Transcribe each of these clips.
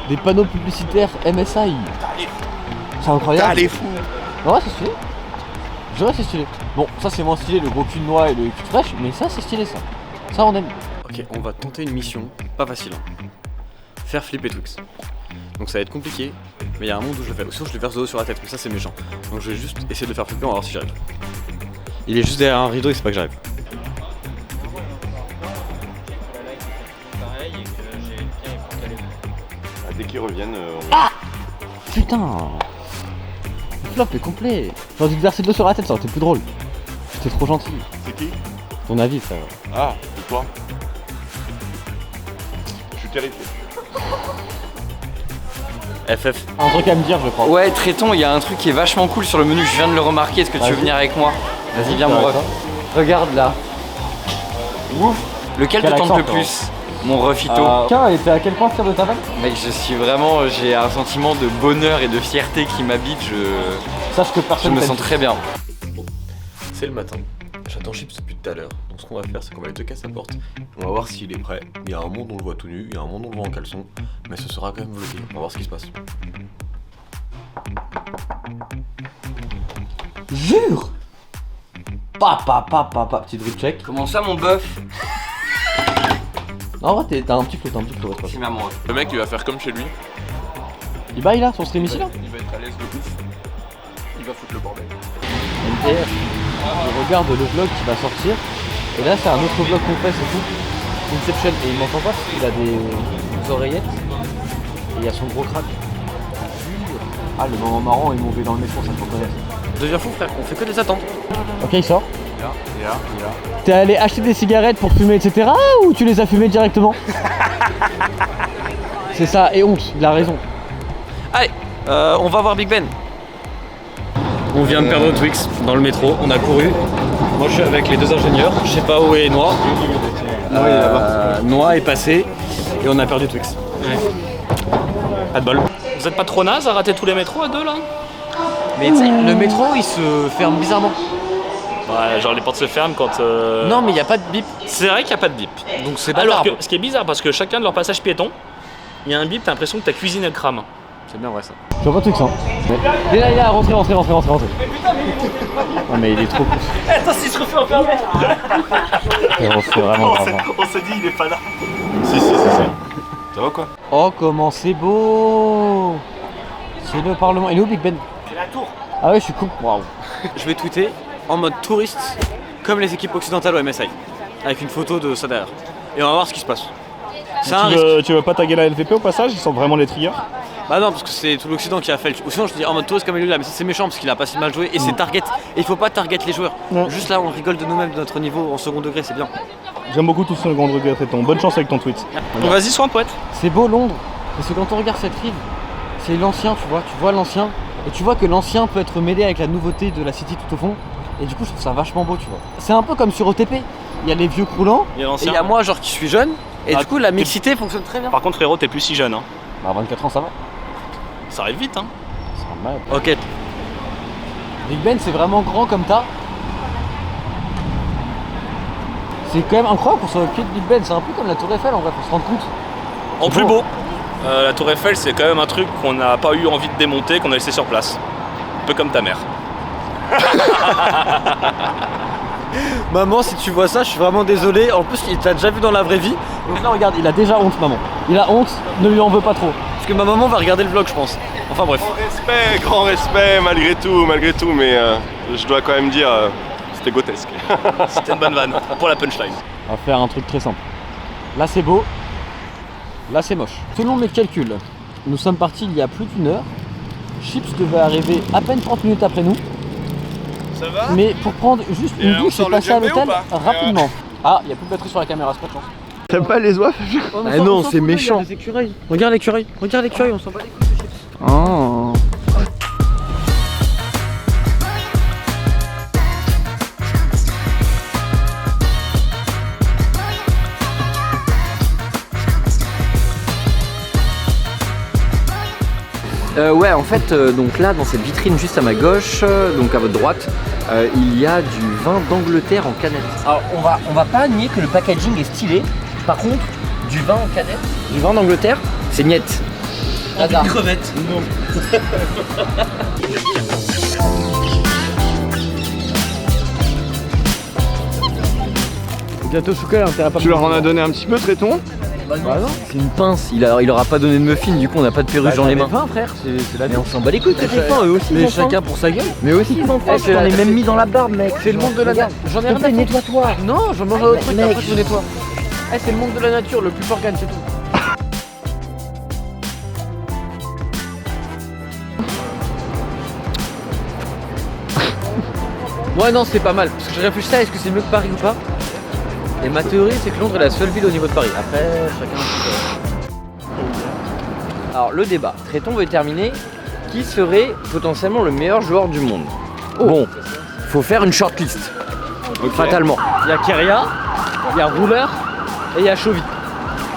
des panneaux publicitaires MSI. C'est incroyable. T'as les fous. Ouais, c'est stylé. Je dirais c'est stylé. Bon, ça c'est moins stylé, le gros cul de noix et le cul de fraîche, mais ça c'est stylé ça. Ça on aime. Ok, on va tenter une mission, pas facile. Faire flipper Twix. Donc ça va être compliqué, mais il y a un monde où je le fais. Sinon je le verse de dos sur la tête, mais ça c'est méchant. Donc je vais juste essayer de le faire flipper, on va voir si j'arrive. Il est juste derrière un rideau, il sait pas que j'arrive. Dès qu'ils reviennent, Putain. Le flop est complet. J'aurais dû te verser de l'eau sur la tête, ça aurait été plus drôle. C'était trop gentil. C'est qui? Ton avis, frère. Ah, et toi? Je suis terrifié. FF. Un truc à me dire, je crois. Ouais, Tréton, il y a un truc qui est vachement cool sur le menu, je viens de le remarquer, est-ce que tu veux Vas-y. venir avec moi? Vas-y, viens mon ref. Regarde là. Ouf. Lequel te Quel tente accent, le toi plus? Mon refito. Tiens, et t'es à quel point fier de ta vanne? Mec, je suis vraiment, j'ai un sentiment de bonheur et de fierté qui m'habite, Sache que je personne me t'aime. sens très bien. C'est le matin. J'attends Chips depuis tout à l'heure. Donc ce qu'on va faire, c'est qu'on va aller toquer à sa porte. On va voir s'il est prêt. Il y a un monde où on le voit tout nu, il y a un monde où on le voit en caleçon. Mais ce sera quand même vlogué. On va voir ce qui se passe. Jure. Papa, petit drip check. Comment ça, mon bœuf? En vrai, t'as un petit flot, ouais, C'est ma mon ref. Le mec, il va faire comme chez lui. Il baille là, son stream ici là. Il va être à l'aise de ouf. Il va foutre le bordel. MTR. Je regarde le vlog qui va sortir. Et là, c'est un autre vlog qu'on fait, c'est tout. Inception. Et il m'entend pas parce qu'il a des oreillettes. Et il y a son gros crack. Ah, le moment marrant est mauvais dans le métro, ça me reconnaît. Deviens fou, frère, on fait que des attentes. Ok, il sort. Il est là. T'es allé acheter des cigarettes pour fumer, etc. ou tu les as fumées directement? C'est ça, et honte, il a raison. Allez, on va voir Big Ben. On vient de perdre Twix dans le métro, on a couru. Moi je suis avec les deux ingénieurs, je sais pas où est Noix. Noix est passé et on a perdu Twix. Pas de bol. Vous êtes pas trop naze à rater tous les métros à deux là? Mais tu sais, le métro il se ferme bizarrement. Ouais, genre les portes se ferment quand. Non, mais il n'y a pas de bip. C'est vrai qu'il n'y a pas de bip. Donc c'est Alors bâtard. que ce qui est bizarre parce que chacun de leurs passages piétons, il y a un bip, t'as l'impression que ta cuisine elle crame. C'est bien vrai ça. Je vois pas Twix, hein. Il est là, rentrez. Non, mais il est trop cool. Attends, si je refais enfermer. C'est vraiment grave. On s'est dit, il est pas là. Si. Ça va quoi? Oh, comment c'est beau. C'est le Parlement. Il est où Big Ben? C'est la tour. Ah ouais, je suis con. Waouh. Je vais tweeter en mode touriste comme les équipes occidentales au MSI. Avec une photo de ça derrière. Et on va voir ce qui se passe. C'est un risque. Tu veux pas taguer la LVP au passage? Ils sont vraiment les triggers. Bah non, parce que c'est tout l'Occident qui a fait le. Ou sinon je dis en mode touriste comme lui là, mais c'est méchant parce qu'il a pas si mal joué et c'est target. Et il faut pas target les joueurs. Ouais. Juste là on rigole de nous-mêmes, de notre niveau en second degré, c'est bien. J'aime beaucoup tout ce grand regret Tréton. Bonne chance avec ton tweet. Bon, vas-y, sois un poète. C'est beau Londres. Parce que quand on regarde cette rive, c'est l'ancien, tu vois l'ancien. Et tu vois que l'ancien peut être mêlé avec la nouveauté de la city tout au fond. Et du coup, je trouve ça vachement beau, tu vois. C'est un peu comme sur OTP. Il y a les vieux croulants. Il y a Et l'ancien. il y a moi genre qui suis jeune. Et Ah, du coup la mixité fonctionne très bien. Par contre, frérot, t'es plus si jeune. Hein. Bah, 24 ans, ça va. Ça arrive vite. Hein. C'est pas mal. Ok. Big Ben, c'est vraiment grand comme tas. C'est quand même incroyable qu'on soit au pied de Big Ben. C'est un peu comme la Tour Eiffel en vrai, faut se rendre compte. En C'est plus beau. beau, la tour Eiffel, c'est quand même un truc qu'on n'a pas eu envie de démonter, qu'on a laissé sur place. Un peu comme ta mère. Maman, si tu vois ça, je suis vraiment désolé. En plus, il t'a déjà vu dans la vraie vie. Donc là, regarde, il a déjà honte, maman. Il a honte, ne lui en veux pas trop. Parce que ma maman va regarder le vlog, je pense. Enfin bref. Grand respect malgré tout, mais je dois quand même dire, c'était grotesque. C'était une bonne vanne pour la punchline. On va faire un truc très simple. Là, c'est beau. Là, c'est moche. Selon mes calculs, nous sommes partis il y a plus d'une heure. Chips devait arriver à peine 30 minutes après nous. Ça va? Mais pour prendre juste Et une on douche et sort le passer à djembé l'hôtel ou pas? rapidement. Ah, il n'y a plus de batterie sur la caméra, c'est pas de chance. T'aimes pas les oies? Ah non, c'est méchant. Regarde l'écureuil, on s'en bat les couilles de chips. Oh. Ouais, en fait, donc là, dans cette vitrine juste à ma gauche, donc à votre droite, il y a du vin d'Angleterre en canette. Alors, on va pas nier que le packaging est stylé. Par contre, du vin en canette, du vin d'Angleterre, c'est niette. Radar. Crevette. Gâteau chocolat, t'as pas. Tu leur en as donné un petit peu, Tréton? Bah non. C'est une pince, il aura pas donné de muffin, du coup on n'a pas de perruche dans les mains. Faim, frère, c'est la Mais on s'en bat les couilles, t'as faim, eux aussi. Mais ils ont faim. chacun pour sa gueule. Mais aussi ils ont faim, c'est j'en ai la- même mis dans la barbe, mec. C'est le monde de la nature. J'en ai rien à foutre. Nettoie-toi. Non, je mange un autre truc, Mec. après je me nettoie. Eh, c'est le monde de la nature, le plus fort gagne, c'est tout. Ouais, non, c'est pas mal. Parce que je réfléchissais à est-ce que c'est mieux que Paris ou pas. Et ma théorie, c'est que Londres est la seule ville au niveau de Paris. Après, chacun. Alors le débat, Tréton veut terminer. Qui serait potentiellement le meilleur joueur du monde? Bon, faut faire une shortlist. Fatalement. Il y a Keria, il y a Rouleur et il y a Chovy.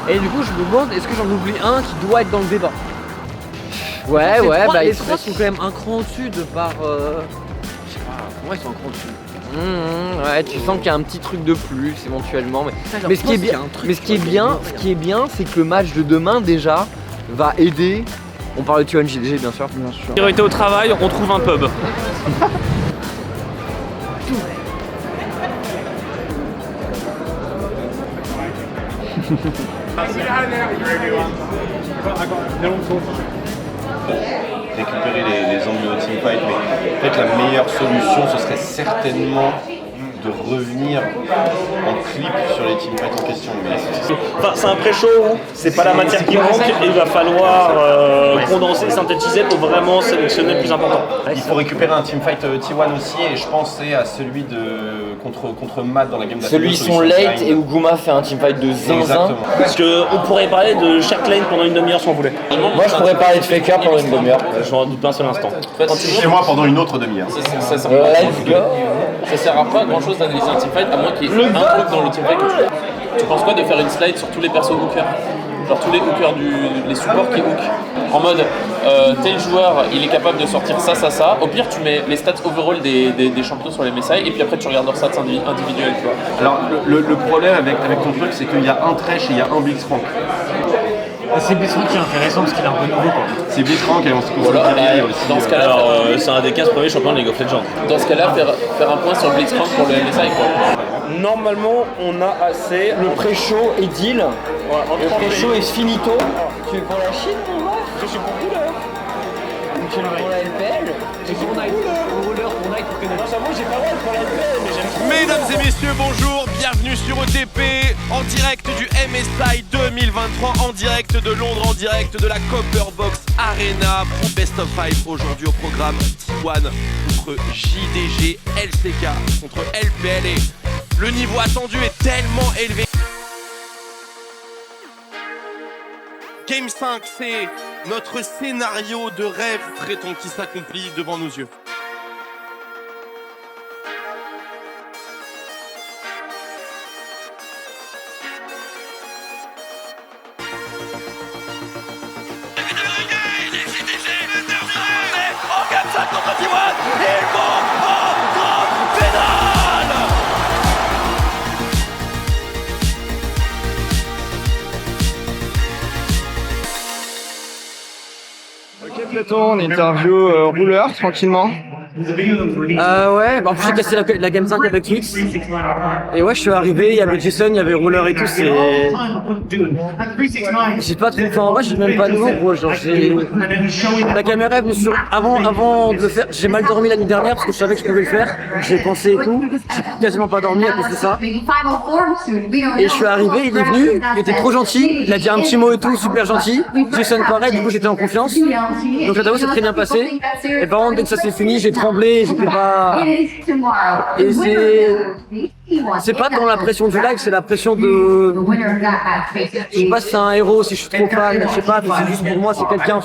Et du coup, je me demande, est-ce que j'en oublie un qui doit être dans le débat? Ouais, Ces ouais, trois- bah les il trois serait- sont quand même un cran au-dessus de par. Je sais pas, pour moi ils sont un cran au-dessus. Ouais, tu sens qu'il y a un petit truc de plus éventuellement. Putain, Mais je ce qui est pense qu'il y bien, a un truc mais ce qui est bien, c'est que le match de demain déjà va aider. On parle de T1 JDG bien sûr. Priorité au travail, on trouve un pub. Récupérer les angles de teamfight, mais en fait la meilleure solution ce serait certainement de revenir en clip sur les teamfights en question. Mais Enfin, c'est un pré-show, c'est pas la matière qui manque et il va falloir condenser, synthétiser pour vraiment sélectionner le plus important. il faut récupérer un teamfight T1 aussi et je pensais à celui de contre Matt dans la game Celui ils sont late et Uguma fait un teamfight de zinzin. Exactement. Parce qu'on pourrait parler de chaque lane pendant une demi-heure si on voulait. Moi je pourrais parler de Faker pendant une demi-heure. Je n'en doute pas un seul instant. Chez moi pendant une autre demi-heure. Ça sert Let's go. ça sert à pas grand chose d'analyser un teamfight à moins qu'il y ait un truc dans le teamfight que tu fais. Tu penses quoi de faire une slide sur tous les persos hookers? Genre tous les hookers les supports qui hook. En mode tel joueur il est capable de sortir ça. Au pire tu mets les stats overall des champions sur les messailles et puis après tu regardes leurs stats individuels, tu vois. Alors le problème avec ton truc c'est qu'il y a un Thresh et il y a un Blitzcrank. C'est Blitzcrank qui est intéressant parce qu'il est un peu nouveau quoi. C'est Blitzcrank et on se Voilà, aussi. dans ce cas-là, Alors, c'est un des 15 premiers champions de League of Legends. dans ce cas-là faire un point sur Blitzcrank pour le MSI quoi. Normalement, on a assez. Le pré-show est deal. Le pré-show est finito. Tu es pour la Chine mon ref? Je suis pour vous là. Tu es pour la LPL? C'est pour Night. Rouleur pour Night pour connaître. Non, j'avoue, j'ai pas le droit de faire la paix, mais j'aime. Mesdames et messieurs, bonjour, bienvenue sur ETP, en direct du MSI 2023, en direct de Londres, en direct de la Copper Box Arena pour Best of 5. Aujourd'hui au programme T1 contre JDG, LCK contre LPL et le niveau attendu est tellement élevé. Game 5, c'est notre scénario de rêve Tréton qui s'accomplit devant nos yeux. Ok Tréton, on interview Rouleur tranquillement. Ouais, bah en plus j'ai cassé la Game 5 avec Twix. Et ouais, je suis arrivé, il y avait Jason, il y avait Rouleur et tout, c'est... J'ai pas trop... Enfin en vrai, j'ai même pas de mots gros, genre j'ai... La caméra est venue sur... Avant de le faire, j'ai mal dormi la nuit dernière parce que je savais que je pouvais le faire. J'ai pensé et tout, j'ai quasiment pas dormi à cause de ça. Et je suis arrivé, il est venu, il était trop gentil, il a dit un petit mot et tout, super gentil. Jason pareil, du coup j'étais en confiance. Donc la dame s'est très bien passé. Et par contre dès que ça s'est fini, j'ai tremblé, j'étais pas... Et c'est pas dans la pression du live, c'est la pression de... Je sais pas si c'est un héros, si je suis trop fan, je sais pas, c'est juste pour moi, c'est quelqu'un.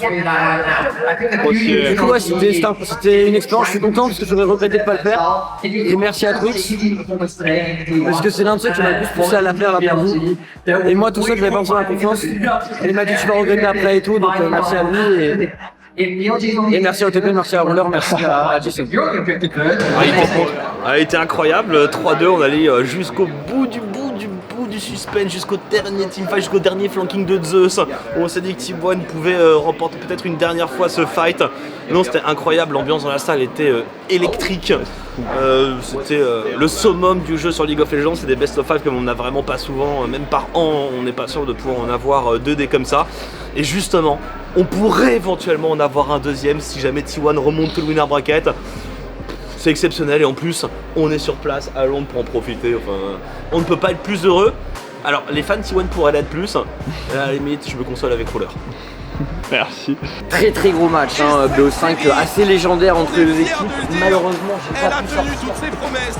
Du coup ouais, c'était une expérience, je suis content parce que j'aurais regretté de pas le faire. Et merci à Twix. Parce que c'est l'un de ceux qui m'a le plus poussé à la faire, la perdu. Et moi tout seul, j'avais pas besoin de la confiance. Et il m'a dit tu vas regretter après et tout, donc merci à lui. Et merci à OTP, merci à Rouleur, merci à Jason. A été incroyable, 3-2, on allait jusqu'au bout du du suspense jusqu'au dernier teamfight, jusqu'au dernier flanking de Zeus. On s'est dit que T1 pouvait remporter peut-être une dernière fois ce fight. Non, c'était incroyable, l'ambiance dans la salle était électrique. C'était le summum du jeu sur League of Legends, c'est des best of 5 comme on n'a vraiment pas souvent, même par an, on n'est pas sûr de pouvoir en avoir 2 comme ça. Et justement, on pourrait éventuellement en avoir un deuxième si jamais T1 remonte tout le winner bracket. C'est exceptionnel et en plus, on est sur place à Londres pour en profiter. Enfin, on ne peut pas être plus heureux. Alors, les fans T1 pourraient l'être plus. À la limite, je me console avec Roller. Merci. Très très gros match, hein, BO5 assez légendaire entre les deux équipes. Malheureusement, j'ai pas pu sortir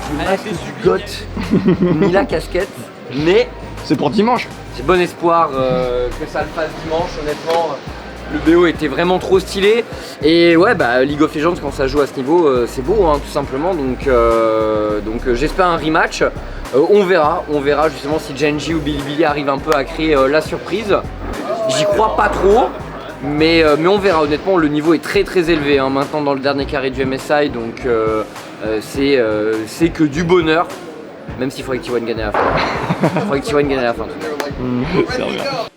le masque du GOAT ni la casquette, mais C'est pour dimanche. j'ai bon espoir que ça le fasse dimanche. Honnêtement, le BO était vraiment trop stylé. Et ouais, bah League of Legends, quand ça joue à ce niveau, c'est beau, hein, tout simplement. Donc j'espère un rematch. On verra justement si Genji ou Bilibili arrivent un peu à créer la surprise. J'y crois pas trop. Mais on verra, honnêtement le niveau est très très élevé hein, maintenant dans le dernier carré du MSI, donc c'est que du bonheur, même s'il faudrait que T1 gagne à la fin. Il faudrait que T1 gagne à la fin. C'est vrai.